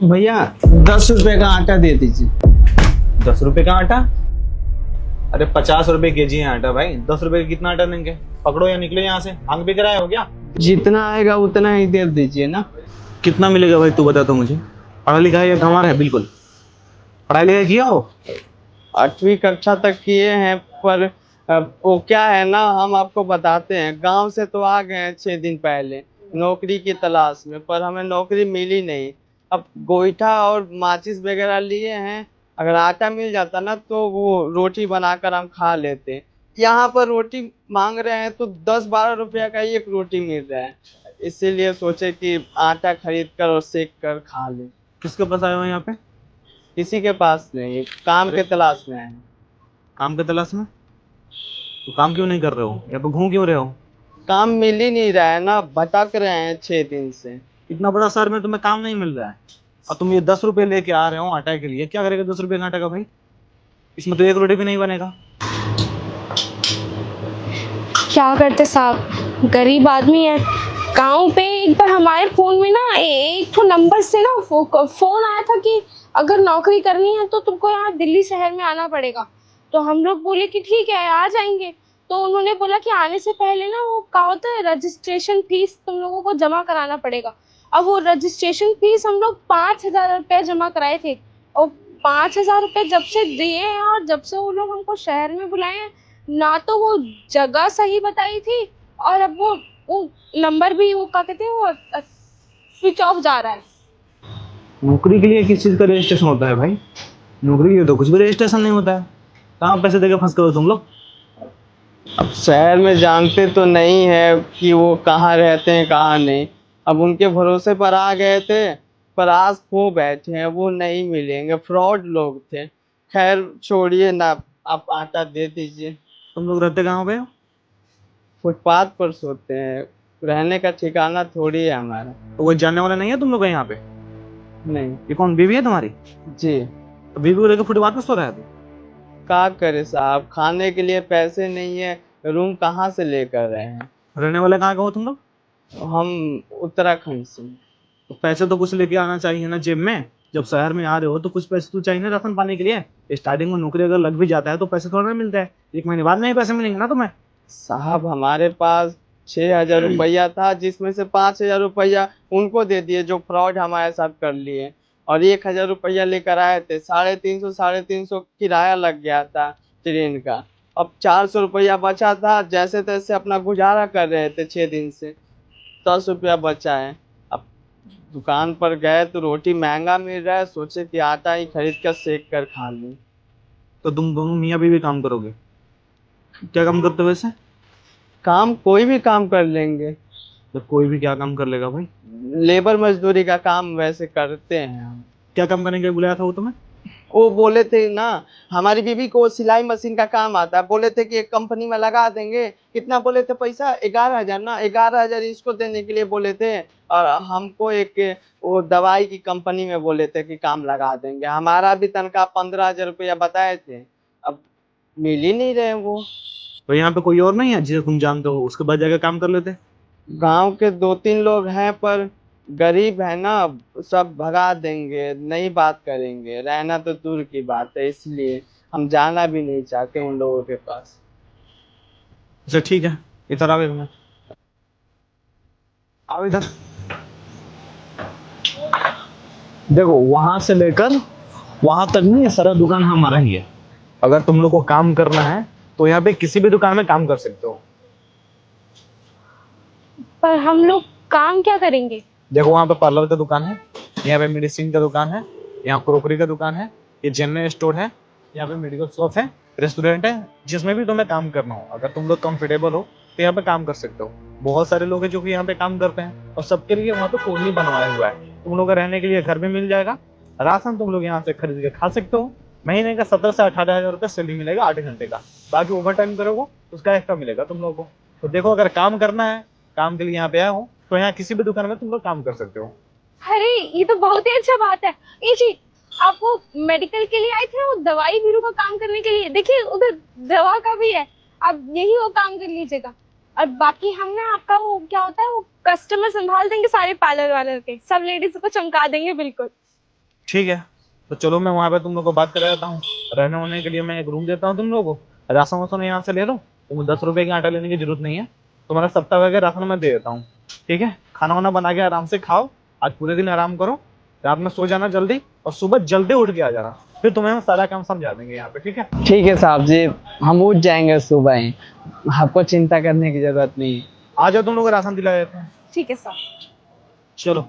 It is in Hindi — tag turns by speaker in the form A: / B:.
A: भैया 10 रुपए का आटा दे दीजिए।
B: 10 रुपए का आटा? अरे 50 रुपए केजी है आटा भाई। 10 रुपए का कितना आटा देंगे? पकड़ो या निकलो यहाँ से। भांग भी कराया हो क्या?
A: जितना आएगा उतना ही दे दीजिए ना।
B: कितना मिलेगा भाई तू बता तो मुझे। पढ़ा लिखा है या गंवार है? बिल्कुल पढ़ाई लिखाई किया हो?
A: 8वीं कक्षा तक किए हैं पर वो क्या है ना, हम आपको बताते हैं, गांव से तो आ गए हैं 6 दिन पहले नौकरी की तलाश में, पर हमें नौकरी मिली नहीं। अब गोईठा और माचिस वगैरह लिए हैं, अगर आटा मिल जाता ना तो वो रोटी बनाकर हम खा लेते। यहाँ पर रोटी मांग रहे हैं तो 10-12 रुपया का एक रोटी मिल रहा है, इसीलिए सोचे कि आटा खरीद कर और सेक कर खा लें।
B: किसके पास आए हो यहाँ पे?
A: किसी के पास नहीं, काम के तलाश में है।
B: काम के तलाश में? तो काम क्यों नहीं कर रहे हो या तो घूम क्यों रहे हो?
A: काम मिल ही नहीं रहा है ना, भटक रहे हैं 6 दिन से।
B: इतना बड़ा शहर में तुम्हें काम नहीं मिल रहा है और तुम ये 10 रुपए लेके आ रहे हो आटा के लिए। क्या करेगा 10 रुपए का आटा का भाई? इसमें तो एक रोटी भी नहीं बनेगा।
C: क्या करते साहब, गरीब आदमी है। गांव पे एक बार हमारे फोन में ना एक तो नंबर से ना फोन आया था कि अगर नौकरी करनी है तो तुमको यहाँ दिल्ली शहर में आना पड़ेगा। तो हम लोग बोले कि ठीक है आ जाएंगे। तो उन्होंने बोला कि आने से पहले ना वो क्या होता है, रजिस्ट्रेशन फीस तुम लोगों को जमा कराना पड़ेगा। अब वो रजिस्ट्रेशन फीस हम लोग 5,000 रुपये जमा कराए थे, और 5,000 रुपये जब से दिए हैं और जब से वो लोग हमको शहर में बुलाए हैं, ना तो वो जगह सही बताई थी, और अब वो नंबर भी वो क्या कहते हैं, वो स्विच ऑफ जा रहा है।
B: नौकरी के लिए किस चीज का रजिस्ट्रेशन होता है भाई? नौकरी के लिए तो कुछ भी रजिस्ट्रेशन नहीं होता है। कहाँ पैसे देके फंस गए हो तुम लोग?
A: अब शहर में जानते तो नहीं है कि वो कहाँ रहते हैं कहाँ नहीं। अब उनके भरोसे पर आ गए थे, पर आज खो बैठे हैं, वो नहीं मिलेंगे, फ्रॉड लोग थे। खैर छोड़िए ना, आप आटा दे दीजिए।
B: तुम लोग रहते कहाँ पे हो?
A: फुटपाथ पर सोते हैं, रहने का ठिकाना थोड़ी है हमारा।
B: तो कोई जानने वाला नहीं है तुम लोग का यहाँ पे?
A: नहीं
B: ये कौन, बीवी है तुम्हारी?
A: जी।
B: तो बीवी को लेकर फुटपाथ पे सो रहा है तू?
A: क्या करे साहब, खाने के लिए पैसे नहीं है, रूम कहाँ से लेकर रहे हैं।
B: रहने वाले कहाँ के हो तुम लोग?
A: हम उत्तराखंड से।
B: तो पैसे तो कुछ लेके आना चाहिए ना जेब में। जब शहर में आ रहे हो तो कुछ पैसे तो चाहिए ना राशन पाने के लिए। स्टार्टिंग में नौकरी अगर लग भी जाता है तो पैसे थोड़ा ना मिलता है, 1 महीने बाद नहीं पैसे मिलेंगे ना तुम्हें।
A: साहब हमारे पास 6,000 रुपया था, जिसमें से 5,000 रुपया उनको दे दिए जो फ्रॉड हमारे साथ कर लिए, और 1,000 रुपया लेकर आए थे। 350 किराया लग गया था ट्रेन का। अब 400 रुपया बचा था, जैसे तैसे अपना गुजारा कर रहे थे 6 दिन से। 10 रुपया बचा है। अब दुकान पर गए तो रोटी महंगा मिल रहा है, सोचे कि आटा ही खरीद कर सेक कर खा लूं।
B: तो तुम दोनों मियाँ बीवी काम करोगे? क्या काम करते हो वैसे?
A: काम कोई भी काम कर लेंगे।
B: तो कोई भी क्या काम कर लेगा भाई?
A: लेबर मजदूरी का काम वैसे करते हैं हम।
B: क्या काम करने के लिए बुलाया था वो तुम्हें?
A: वो बोले थे ना, हमारी बीवी को सिलाई मशीन का काम आता है, बोले थे कि एक कंपनी में लगा देंगे। कितना बोले थे पैसा? 11,000 ना, 11,000 इसको देने के लिए बोले थे, और हमको एक वो दवाई की कंपनी में बोले थे कि काम लगा देंगे। हमारा भी तनख्वाह 15,000 रुपया बताए थे, अब मिल ही नहीं रहे वो।
B: तो यहाँ पे कोई और नहीं है जिसे तुम जानते हो, उसके बाद जाकर काम कर लेते?
A: गांव के 2-3 लोग हैं, पर गरीब है ना, सब भगा देंगे, नहीं बात करेंगे, रहना तो दूर की बात है, इसलिए हम जाना भी नहीं चाहते उन लोगों के पास।
B: अच्छा ठीक है, इधर आओ। इधर आओ इधर। देखो वहां से लेकर वहां तक नहीं, ये सारा दुकान हमारा ही है। अगर तुम लोग को काम करना है तो यहाँ पे किसी भी दुकान में काम कर सकते हो।
C: पर हम लोग काम क्या करेंगे?
B: देखो वहाँ पे पार्लर का दुकान है, यहाँ पे मेडिसिन का दुकान है, यहाँ क्रोकरी का दुकान है, ये जनरल स्टोर है, यहाँ पे मेडिकल शॉप है, रेस्टोरेंट है। जिसमें भी तुम्हें काम करना हो, अगर तुम लोग कंफर्टेबल हो तो यहाँ पे काम कर सकते हो। बहुत सारे लोग हैं जो कि यहाँ पे काम करते हैं, और सबके लिए वहाँ पे कॉलोनी बनवाया हुआ है। तुम लोग का रहने के लिए घर भी मिल जाएगा, राशन तुम लोग यहाँ से खरीद के खा सकते हो। महीने का 17 से 18,000 रुपये सैलरी मिलेगा 8 घंटे का। बाकी ओवर टाइम करोगे तो उसका एक्स्ट्रा मिलेगा तुम लोगों को। तो देखो अगर काम करना है, काम के लिए यहाँ पे आया हो, तो यहाँ किसी भी दुकान में तुम लोग काम कर सकते हो।
C: अरे ये तो बहुत ही अच्छा बात है। ये जी, आप वो मेडिकल के लिए आए थे ना, वो दवाई बीरो का काम करने के लिए, देखिए उधर दवा का भी है, आप यही वो काम कर लीजिएगा। और बाकी हम ना आपका वो क्या होता है, वो कस्टमर संभाल देंगे सारे पार्लर वालर के, सब लेडीज को चमका देंगे बिल्कुल।
B: ठीक है, तो चलो मैं वहाँ पे तुम लोग को बात करा देता हूँ। रहने होने के लिए मैं एक रूम देता हूँ तुम लोगों को। राशन वासन यहाँ से ले लो, तुम 10 रुपए की आटा लेने की जरूरत नहीं है। तुम्हारा सप्ताह का राशन मैं दे देता हूँ। ठीक है, खाना वाना बना के आराम से खाओ, आज पूरे दिन आराम करो, रात में सो जाना जल्दी और सुबह जल्दी उठ के आ जाना, फिर तुम्हें हम सारा काम समझा देंगे यहाँ पे। ठीक है,
A: ठीक है साहब जी, हम उठ जाएंगे सुबह ही, आपको चिंता करने की जरूरत नहीं है।
B: आ जाओ तुम लोग, राशन दिला देते हैं।
C: ठीक है साहब।
B: चलो।